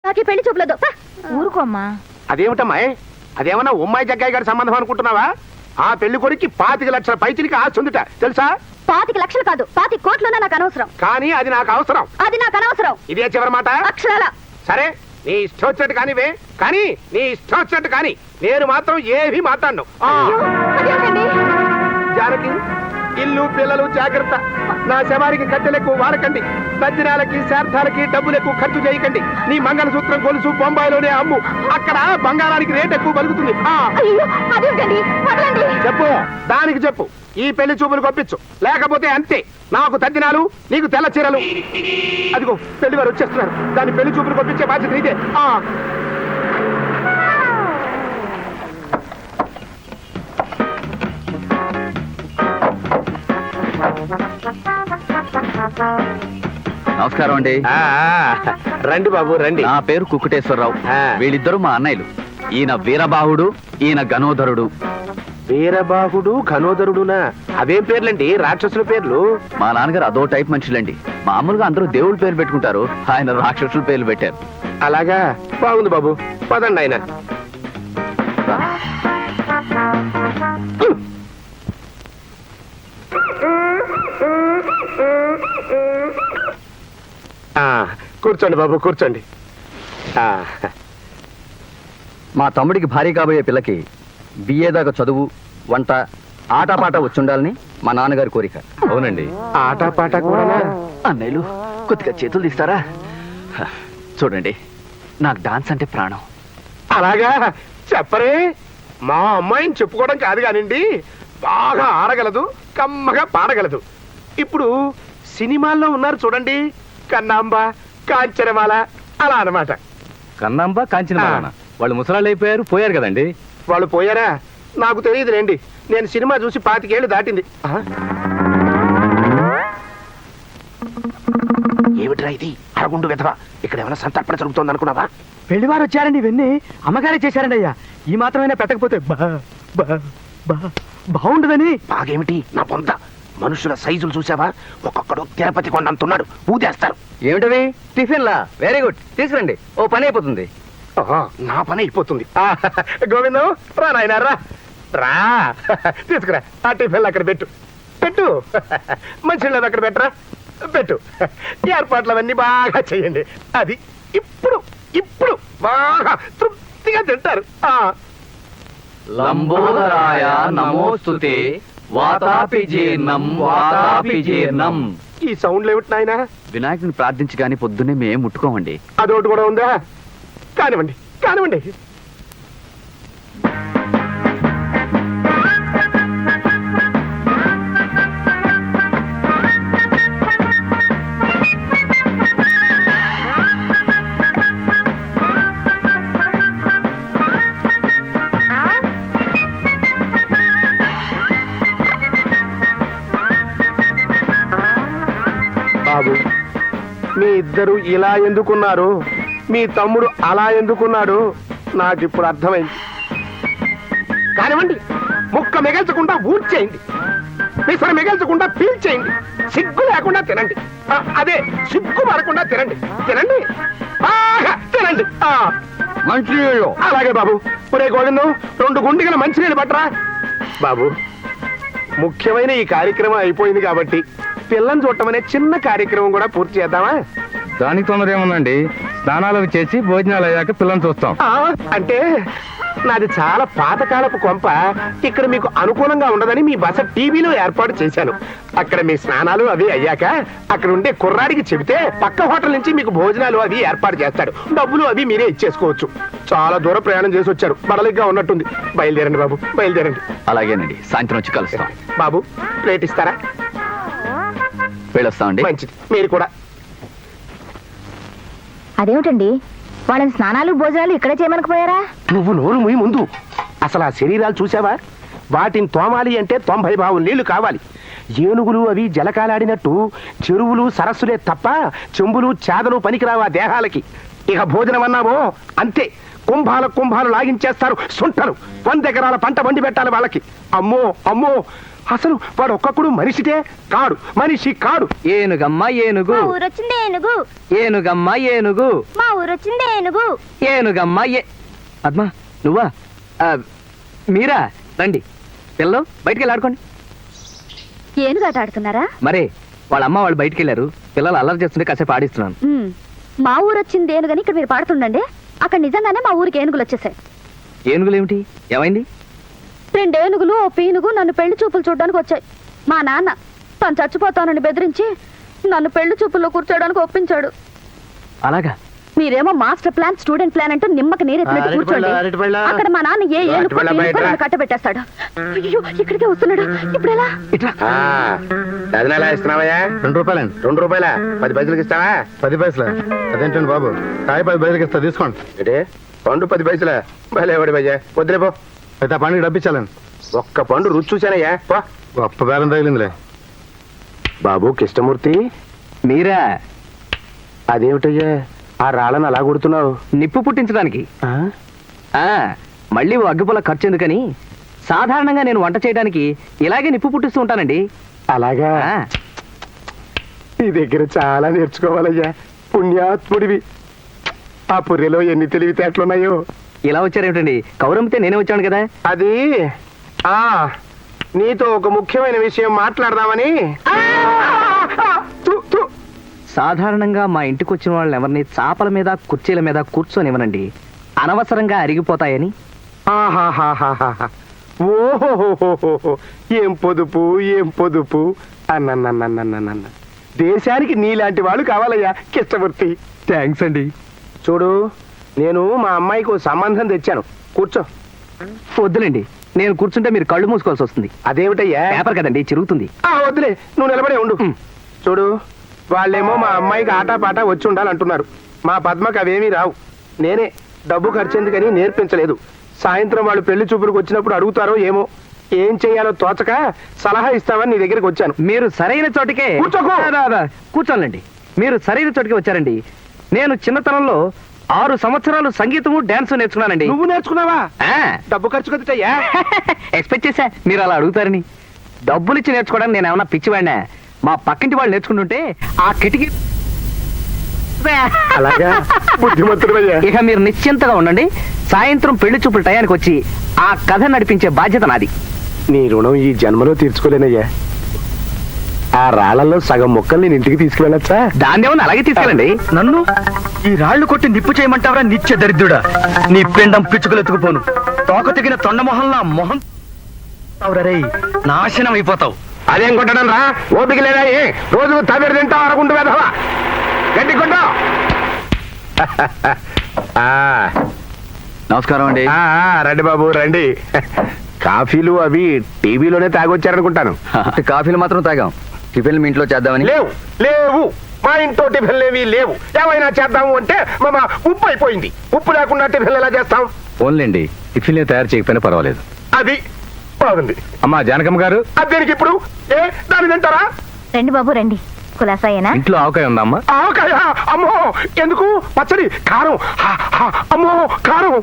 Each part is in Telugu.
నాకు పెళ్లి చూపులదు. ఊరుకోమ్మా. అదేమిటమ్మా, అదేమన్నా ఉమ్మాయి జగ్గాయి గారి సంబంధం అనుకుంటున్నావా? ఆ పెళ్లి కొరికి 25 లక్షల పైచిలికి ఆస్తి ఉందిట తెలుసా? 25 లక్షలు కాదు, 25 కోట్లున్నా నాకు అనవసరం. కానీ అది నాకు అవసరం. అది నాకు అనవసరం. ఇదే చివరి మాట. అక్షరాల. సరే, నీ ఇష్టం వచ్చినట్టు కానివే, కానీ నీ ఇష్టం వచ్చినట్టు కానీ నేను మాత్రం ఏమీ మాట్లాడను. అదేంటండి? జానకి, ఇల్లు పిల్లలు జాగ్రత్త. నా శవానికి కట్టెలకు వాడకండి. తద్దినాలకి శార్థాలకి డబ్బులు ఎక్కువ ఖర్చు చేయకండి. నీ మంగళసూత్రం గొలుసు బొంబాయిలోనే అమ్ము. అక్కడ బంగారానికి రేట్ ఎక్కువ పలుకుతుంది. చెప్పు, దానికి చెప్పు. ఈ పెళ్లి చూపులు కొప్పించు, లేకపోతే అంతే. నాకు తద్దినాలు, నీకు తెల్ల చీరలు. అదిగో పెళ్లి వారు వచ్చేస్తున్నారు. దాని పెళ్లి చూపులు కొప్పించే బాధ్యత ఇదే. నమస్కారం అండి. రండి బాబు రండి. నా పేరు కుక్కుటేశ్వరరావు. వీళ్ళిద్దరు మా అన్నయ్యలు. ఈయన వీరబాహుడు, ఈయన గణోధరుడు. వీరబాహుడు ఘనోదరుడునా? అవేం పేర్లండి, రాక్షసుల పేర్లు? మా నాన్నగారు అదో టైప్ మనుషులండి. మామూలుగా అందరూ దేవుళ్ళ పేరు పెట్టుకుంటారు, ఆయన రాక్షసుల పేర్లు పెట్టారు. అలాగా, బాగుంది బాబు. పదండి ఆయన. కూర్చోండి బాబు, కూర్చోండి. మా తమ్ముడికి భార్య కాబోయే పిల్లకి బిఏ దాకా చదువు, వంట, ఆటపాట వచ్చుండాలని మా నాన్నగారి కోరిక. అవునండి, ఆటపాట కూడా. అన్నయ్యలు కొద్దిగా చేతులు తీస్తారా? చూడండి, నాకు డాన్స్ అంటే ప్రాణం. అలాగా చెప్పరే. మా అమ్మాయిని చెప్పుకోవడం కాదు కానివ్వండి, బాగా ఆడగలదు, కమ్మగా పాడగలదు. ఇప్పుడు సినిమాల్లో ఉన్నారు చూడండి, కన్నాంబ, కాంచనమాల, అలా అన్నమాట. కన్నాంబ, కాంచనమాల వాళ్ళు ముసలాళ్ళు అయిపోయారు, పోయారు కదండి. వాళ్ళు పోయారా? నాకు తెలియదులేండి. నేను సినిమా చూసి 25 ఏళ్ళు దాటింది. ఏమిట్రా ఇది? అరగుండు వెధవా, ఇక్కడ ఏమైనా సంతర్పణ జరుగుతోంది అనుకున్నావా? పెళ్లివారు వచ్చారండి, ఇవన్నీ అమ్మగారే చేశారండి అయ్యా. ఈ మాత్రమైనా పెట్టకపోతే బాగుండదని. బాగేమిటి నా పొంద? మనుషుల సైజులు చూసావా? ఒక్కొక్కడు తిరుపతి కొండంతున్నాడు, ఊదేస్తారు. ఏమిటవి? టిఫిన్లా? వెరీ గుడ్, తీసుకురండి, ఓ పని అయిపోతుంది. నా పని అయిపోతుంది. గోవిందం, రా నాయన, రా రా, తీసుకురా. ఆ టిఫిన్లు అక్కడ పెట్టు, పెట్టు. మంచినీళ్ళు అక్కడ పెట్టరా, పెట్టు. ఏర్పాట్లు అవన్నీ బాగా చెయ్యండి. అది ఇప్పుడు ఇప్పుడు బాగా తృప్తిగా తింటారు. లంబోదరాయ నమోస్తుతే, వాతాపి జీర్ణం వాతాపి జీర్ణం. ఈ సౌండ్లు ఏమిటి నాయన? వినాయకుని ప్రార్థించి కానీ పొద్దున్నే మేము ముట్టుకోమండి. అదొకటి కూడా ఉందా? కానివ్వండి, కానివ్వండి. బాబు, మీ ఇద్దరు ఇలా ఎందుకున్నారు? మీ తమ్ముడు అలా ఎందుకున్నాడు? నాకు ఇప్పుడు అర్థమైంది. కానివ్వండి, ముక్క మిగల్చకుండా ఊడ్చేయండి, పిసర మిగల్చకుండా పీల్చేయండి, సిగ్గు లేకుండా తినండి. అదే, సిగ్గు పడకుండా తినండి, తినండి, బాగా తినండి. మంచినీళ్ళు. అలాగే బాబు. ఒరే గోవిందం, 2 గుండిగల మంచినీళ్ళు పట్టరా. బాబు, ముఖ్యమైన ఈ కార్యక్రమం అయిపోయింది కాబట్టి పిల్లని చూడటం అనే చిన్న కార్యక్రమం కూడా పూర్తి చేద్దామా? దానికి తొందర ఏముందండి, స్నానాలు చేసి భోజనాలు అయ్యాక పిల్లల్ని చూస్తాం. అంటే నాది చాలా పాతకాలపు కొంప. ఇక్కడ మీకు అనుకూలంగా ఉండదని మీ బస టీవీలో ఏర్పాటు చేశాను. అక్కడ మీ స్నానాలు అవి అయ్యాక అక్కడ ఉండే కుర్రాడికి చెబితే పక్క హోటల్ నుంచి మీకు భోజనాలు అవి ఏర్పాటు చేస్తాడు. డబ్బులు అవి మీరే ఇచ్చేసుకోవచ్చు. చాలా దూర ప్రయాణం చేసి వచ్చారు, బడలిగ్గా ఉన్నట్టుంది. బయలుదేరండి బాబు, బయలుదేరండి. అలాగేనండి, సాయంత్రం వచ్చి కలుస్తాం. బాబు, ప్లేట్ ఇస్తారా? వెళ్ళొస్తామండి. మంచిది, మీరు కూడా. అదేమిటండి, వాళ్ళని స్నానాలు భోజనాలు ఇక్కడే చేయమనకపోయారా? నువ్వు నోరు మూయి ముందు. అసలు ఆ శరీరాలు చూసావా? వాటిని తోమాలి అంటే 90 బావులు నీళ్లు కావాలి. ఏనుగులు అవి జలకాలాడినట్టు చెరువులు సరస్సులే తప్ప చెంబులు చేదలు పనికిరావా దేహాలకి. ఇక భోజనం అన్నావో అంతే, కుంభాలు లాగించేస్తారు సొంటలు. 100 ఎకరాల పంట వండి పెట్టాలి వాళ్ళకి. అమ్మో అమ్మో, అసలు వాడు ఒక్కొక్కడు మనిషిటే కాడు, మనిషి కాడు. ఏనుగమ్మ ఏనుగు, మా ఊరొచ్చింది ఏనుగు, ఏనుగమ్మ ఏనుగు, మా ఊరొచ్చింది ఏనుగు. ఏనుగమ్మ పద్మ నువ్వా? మీరా? రండి పిల్లలు, బయటికి వెళ్ళి ఆడుకోండి. ఏనుగాట ఆడుతున్నారా? మరే వాళ్ళ అమ్మ వాళ్ళు బయటికి వెళ్ళారు, పిల్లలు అల్లరి చేస్తుంటే కాసేపు ఆడిస్తున్నాను. మా ఊరొచ్చింది ఏనుగని ఇక్కడ మీరు పాడుతుండండి. అక్కడ నిజంగానే మా ఊరికి ఏనుగులు వచ్చేసాయి. ఏనుగులేమిటి, ఏమైంది? 2 ఏనుగులు ఓ పీనుగు నన్ను పెళ్లి చూపులు చూడడానికి వచ్చాయి. మా నాన్న తను చచ్చిపోతానని బెదిరించి నన్ను పెళ్లి చూపుల్లో కూర్చోడానికి ఒప్పించాడు. అలాగా? మీరేమో మాస్టర్ ప్లాన్, స్టూడెంట్ ప్లాన్ అంటూ నిమ్మకి నీరెత్తినట్టు కూర్చోండి. అక్కడ మా నాన్న ఏ ఏనుగు నన్ను కట్టబెట్టేస్తాడు. అయ్యో, ఇక్కడికే వస్తున్నాడు. ఇప్పుడు ఎలా? డజన్ ఎలా ఇస్తున్నావయ్యా? 2 రూపాయలండి. 2 రూపాయల 10 పైసలకి ఇస్తావా? 10 పైసలు అదేంటండి బాబు, కాయ 10 పైసలకి ఇస్తా, తీసుకోండి. అంటే పండు 10 పైసలా? భలేవాడి భయ్యా, వద్దులే పో. అయితే ఆ పండుగ డబ్బిచ్చాలండి. ఒక్క పండు రుచి చూశానయ్యా, పో. గొప్ప బేరం తగిలిందిలే. బాబు కృష్ణమూర్తి, మీరా? అదేమిటయ్యా ఆ రాళ్ళను అలా కొడుతున్నావు? నిప్పు పుట్టించడానికి. మళ్ళీ ఓ అగ్గిపుల్ల ఖర్చు ఎందుకని సాధారణంగా నేను వంట చేయడానికి ఇలాగే నిప్పు పుట్టిస్తూ ఉంటానండి. అలాగా? నీ దగ్గర చాలా నేర్చుకోవాలయ్యా, పుణ్యాత్ముడివి. ఆ పుర్రెలో ఎన్ని తెలివితేటలున్నాయో. ఇలా వచ్చారేమిటండి? కౌరమ్మితే నేనే వచ్చాను కదా. అది నీతో ఒక ముఖ్యమైన విషయం మాట్లాడదామని. సాధారణంగా మా ఇంటికి వచ్చిన వాళ్ళని ఎవరిని చాపల మీద కుర్చీల మీద కూర్చొనివ్వనండి, అనవసరంగా అరిగిపోతాయని. ఓహో, ఏం పొదుపు ఏం పొదుపు అన్న. దేశానికి నీలాంటి వాళ్ళు కావాలయ్యా కృష్ణమూర్తి. థ్యాంక్స్ అండి. చూడు, నేను మా అమ్మాయికి ఓ సంబంధం తెచ్చాను, కూర్చో. వద్దులేండి, నేను కూర్చుంటే మీరు కళ్ళు మూసుకోవాల్సి వస్తుంది. అదేమిటయ్యా? పేపర్ కదండి, చిరుగుతుంది. వద్దులే, నువ్వు నిలబడే ఉండు. చూడు, వాళ్ళేమో మా అమ్మాయికి ఆటపాట వచ్చి ఉండాలంటున్నారు. మా పద్మకు అవేమీ రావు. నేనే డబ్బు ఖర్చెందుకని నేర్పించలేదు. సాయంత్రం వాళ్ళు పెళ్లి చూపులకు వచ్చినప్పుడు అడుగుతారో ఏమో, ఏం చెయ్యాలో తోచక సలహా ఇస్తామని నీ దగ్గరికి వచ్చాను. మీరు సరైన చోటికే కూర్చోండి. మీరు సరైన చోటికి వచ్చారండి. నేను చిన్నతనంలో 6 సంవత్సరాలు సంగీతము డాన్స్ నేర్చుకున్నానండి. నువ్వు నేర్చుకున్నావా? డబ్బు ఖర్చు కదయ్యా. ఎక్స్పెక్ట్ చేశా మీరు అలా అడుగుతారని. డబ్బులిచ్చి నేర్చుకోవడానికి నేను ఏమన్నా పిచ్చివాడినా? మా పక్కింటి వాళ్ళు నేర్చుకుంటుంటే ఆ కిటికీ. అలాగా? బుద్ధిమంతుడయ్యా. ఇక మీరు నిశ్చింతగా ఉండండి. సాయంత్రం పెళ్లి చూపుల టయానికి వచ్చి ఆ కథ నడిపించే బాధ్యత నాది. నీ రుణం ఈ జన్మలో తీర్చుకోలేనయ్యా. ఆ రాళ్లలో సగం మొక్కలు నేను ఇంటికి తీసుకువెళ్ళొచ్చా? దాన్నేమన్నా అలాగే తీసుకెళ్ళండి. నన్ను ఈ రాళ్లు కొట్టి నిప్పు చేయమంటావరా నిత్య దరిద్రుడా? నీ పిండం పిచ్చుకలు ఎత్తుకుపోను. తోక తెగిన తొండమొహంలా మొహం అవురరే, నాశనం అయిపోతావు. అదేం కొట్టడం రా, ఓపిక లేదా? రోజు తమిళ తింటావు, అరగుంటు వేదవా, గడ్డి కొట్టు. నమస్కారం అండి. రండి బాబు రండి. కాఫీలు అవి టీవీలోనే తాగొచ్చారనుకుంటాను. కాఫీలు మాత్రం తాగాం, టిఫిన్లు మీ ఇంట్లో చేద్దామని. లేవు మా ఇంట్లో టిఫిన్లు ఏవి లేవు. ఏమైనా చేద్దాము అంటే మా ఉప్పు అయిపోయింది. ఉప్పు లేకుండా టిఫిన్లు ఎలా చేస్తాం? ఓన్లేండి, టిఫిన్లు తయారు చేయకపోయినా పర్వాలేదు. అది బాగుంది. అమ్మా జానకమ్మ గారు, అదేనికి ఇప్పుడు దాన్ని తింటారా? రండి బాబు రండి. కులాసాయేనా? ఇంట్లో ఆవకాయ ఉందా అమ్మా? ఆవకాయ? అమ్మో, ఎందుకు? పచ్చడి, కారం. అమ్మో, కారం.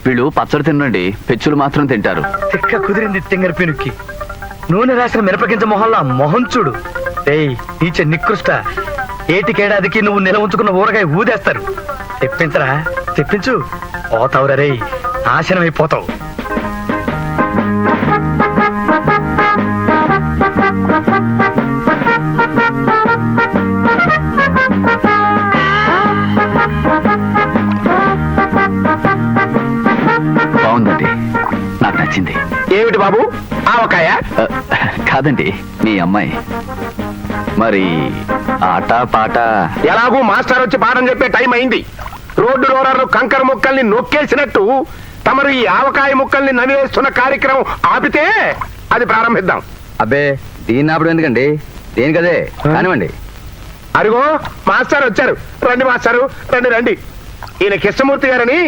వీళ్ళు పచ్చడి తినండి, పెచ్చులు మాత్రం తింటారు. తిక్క కుదిరింది తింగర పినుక్కి. నూనె రాసిన మిరపగింజ మొహంలా మొహం చూడు. ఏయ్ నీచ నికృష్ట, ఏటికేడాదికి నువ్వు నిల ఉంచుకున్న ఊరగాయ ఊదేస్తారు. తెప్పించరా, తెప్పించు. పోతావురా రే, నాశనం అయిపోతావు. బాగుందండి, నాకు నచ్చింది. ఏమిటి బాబు ఆవకాయ? కాదండి, మీ అమ్మాయి. మరి ఆట పాట? ఎలాగూ మాస్టర్ వచ్చి పాఠం చెప్పే టైం అయింది. రోడ్డు రోలర్లు కంకర ముక్కల్ని నొక్కేసినట్టు తమరు ఈ ఆవకాయ ముక్కల్ని నవ్వేస్తున్న కార్యక్రమం ఆపితే అది ప్రారంభిద్దాం. అబ్బే, దీన్ని ఆపడం ఎందుకండి, దేనికదే కానివ్వండి. అరుగో మాస్టర్ వచ్చారు. రండి మాస్టారు, రండి. ఈయన కృష్ణమూర్తి గారని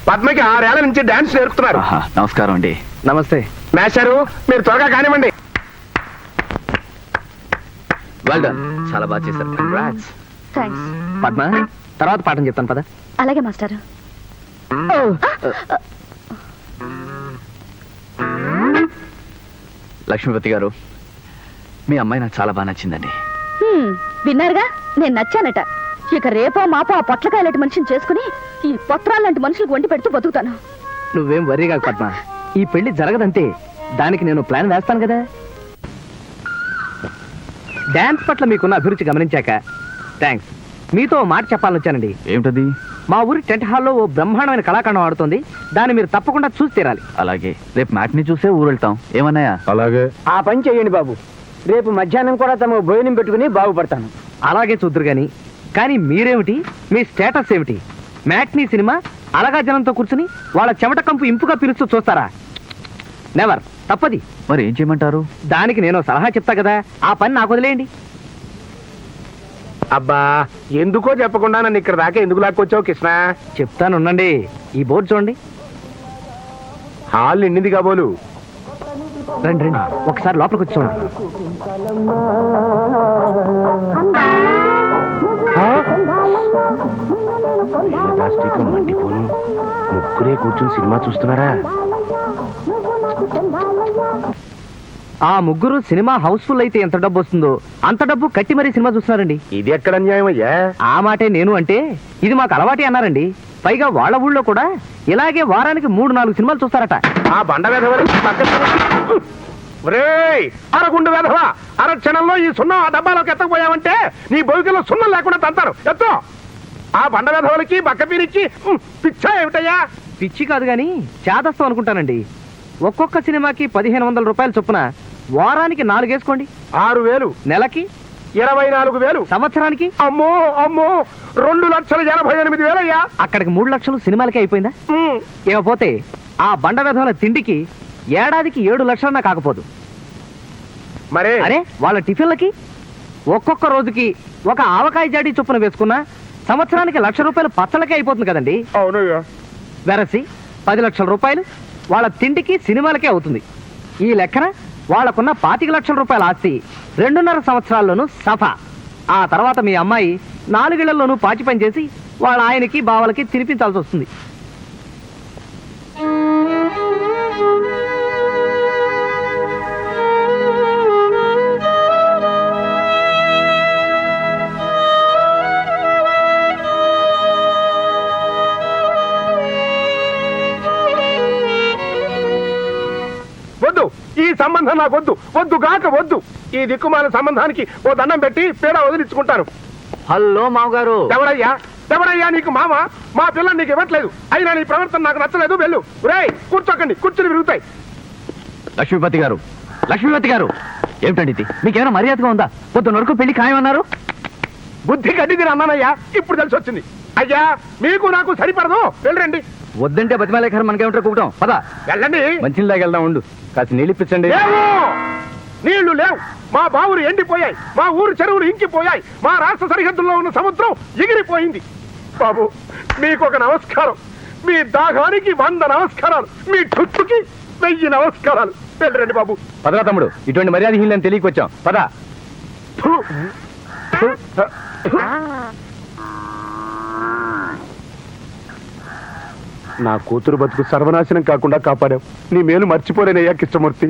పద్మకి 6 ఏళ్ల నుంచి డాన్స్ నేర్పుతున్నారు. నమస్కారం అండి. నమస్తే మాస్టారు, మీరు త్వరగా కానివ్వండి. వెల్ డన్, చాలా బాగా చేశారు. కంగ్రాట్స్. థ్యాంక్స్. పద్మ, తర్వాత పాఠం చెప్తాను పద. అలాగే మాస్టారు. లక్ష్మీపతి గారు, మీ అమ్మాయి నాకు చాలా బాగా నచ్చిందండి. విన్నారుగా, నేను నచ్చానట. ఇక రేపో మాపో ఆ పొట్లకాయలాంటి మనిషిని చేసుకుని ఈ పొత్రాలాంటి మనుషులకు వండి పెడుతూ బతుకుతాను. నువ్వేం వర్రీ కాదు పద్మ, ఈ పెళ్లి జరగదంతే. దానికి నేను ప్లాన్ వేస్తాను కదా. డాన్స్ పట్ల మీకున్న అభిరుచి గమనించాక థ్యాంక్స్. మీతో ఓ మాట చెప్పాలని వచ్చానండి. ఏమిటది? మా ఊరి టెంట్ హాల్లో ఓ బ్రహ్మాండమైన కళాఖండం ఆడుతుంది. దాన్ని మీరు తప్పకుండా చూసి తీరాలి. అలాగే, రేపు మ్యాట్ని చూసే ఊరు వెళ్తాం. ఏమన్నాయా? అలాగే. ఆ పని చేయండి బాబు. రేపు మధ్యాహ్నం కూడా తమ భోజనం పెట్టుకుని బాగుపడతాను. అలాగే చూద్దరు గాని. కానీ మీరేమిటి, మీ స్టేటస్ ఏమిటి? మ్యాట్నీ సినిమా అలగా జనంతో కూర్చుని వాళ్ళ చెమట కంపు ఇంపుగా పిలుస్తూ చూస్తారా? నెవర్. తప్పది. మరి ఏం చేయమంటారు? దానికి నేను సలహా చెప్తా కదా, ఆ పని నాకు వదిలేయండి. అబ్బా, ఎందుకో చెప్పకుండా నన్ను ఇక్కడ దాకా ఎందుకు లాక్కొచ్చావు కృష్ణ? చెప్తాను ఉండండి. ఈ బోర్డు చూడండి. హాల్ నిండింది కాబోలు. రండి రండి, ఒకసారి లోపలికి వచ్చి చూడండి. మండిపోను, ముగ్గురే కూర్చుని సినిమా చూస్తున్నారా? ఆ ముగ్గురు సినిమా హౌస్ఫుల్ అయితే ఎంత డబ్బు వస్తుందో అంత డబ్బు కట్టి మరీ సినిమా చూస్తున్నారండి. ఇది ఎక్కడ అన్యాయం అయ్యా? ఆ మాటే నేను అంటే, ఇది మాకు అలవాటే అన్నారండి. పైగా వాళ్ళ ఊళ్ళో కూడా ఇలాగే వారానికి 3-4 సినిమాలు చూస్తారట. ఆ బండ అరగుండు వేధవా, అర క్షణంలో ఈ సున్నం ఆ డబ్బాలోకి ఎత్తకపోయావంటే నీ బొవికలో సున్నం లేకుండా తంతారు. ఎత్తో ఆ బండ వేధవులకి బక్కపీరికి పిచ్చా ఏమిటయ్యా? పిచ్చి కాదు గాని చేదస్తాం అనుకుంటానండి. ఒక్కొక్క సినిమాకి 1500 రూపాయలు చొప్పున వారానికి 4 వేసుకోండి. 6000, నెలకి 24,000, సంవత్సరానికి అమ్మో అమ్మో 2,88,000 అయ్యా. అక్కడికి 3 లక్షలు సినిమాలకే అయిపోయిందా? ఇకపోతే ఆ బండ వెధవల తిండికి ఏడాదికి 7 లక్షలన్నా కాకపోదు. మరే అరే, వాళ్ళ టిఫిన్లకి ఒక్కొక్క రోజుకి ఒక ఆవకాయ జాడీ చొప్పున వేసుకున్నా సంవత్సరానికి 1,00,000 రూపాయలు పచ్చళ్ళకే అయిపోతుంది కదండి. అవునయ్యా. వెరసి 10 లక్షల రూపాయలు వాళ్ళ తిండికి సినిమాలకే అవుతుంది. ఈ లెక్కన వాళ్ళకున్న 25 లక్షల రూపాయల ఆస్తి 2.5 సంవత్సరాల్లోనూ సఫా. ఆ తర్వాత మీ అమ్మాయి 4 ఏళ్లలోనూ పాచి పని చేసి వాళ్ళ ఆయనకి బావలకి తినిపించాల్సి వస్తుంది. వద్దు, ఈ సంబంధం నాకు వద్దు. వద్దు గాక వద్దు. ఈ దిక్కుమాల సంబంధానికి ఓ దండం పెట్టి పేడ వదిలించుకుంటాను. హలో మామగారు. ఎవడయ్యా ఎవడయ్యా నీకు మామ? మా పిల్లని నీకు ఇవ్వట్లేదు. అయినా నీ ప్రవర్తన నాకు నచ్చలేదు. వెళ్ళు. రేయ్, కూర్చోకండి, కూర్చుని విరుగుతాయి. లక్ష్మీపతి గారు, లక్ష్మీపతి గారు, ఏమిటండి ఇది? మీకేమైనా మర్యాదగా ఉందా? పొద్దున్న వరకు పెళ్లి ఖాయమన్నారు. బుద్ధి గడ్డిది అన్నానయ్యా, ఇప్పుడు తెలిసి వచ్చింది. అయ్యా, మీకు నాకు సరిపడదు. వెళ్ళండి. వద్దంటే బతిమాలేఖరు మనకేమిటో కూటం. పద వెళ్ళండి. మంచి వెళ్దాం. ఉండు, కాస్త నీళ్ళు ఇప్పించండి. లేవు, నీళ్లు లేవు. మా బావులు ఎండిపోయాయి. మా ఊరు చెరువులు ఇంకిపోయాయి. మా రాష్ట్ర సరిహద్దుల్లో ఉన్న సముద్రం ఎగిరిపోయింది. బాబు, మీకు ఒక నమస్కారం. మీ దాహానికి 100 నమస్కారాలు. మీ ఠుట్టుకి 1000 నమస్కారాలు. వెళ్ళండి బాబు. పదరా తమ్ముడు, ఇటువంటి మర్యాదహీనని తెలియకొచ్చాం. పద. ఫు. ఫు. ఫు. నా కూతురు బతుకు సర్వనాశనం కాకుండా కాపాడావు. నీ మేలు మర్చిపోలేనయ్యా కృష్ణమూర్తి.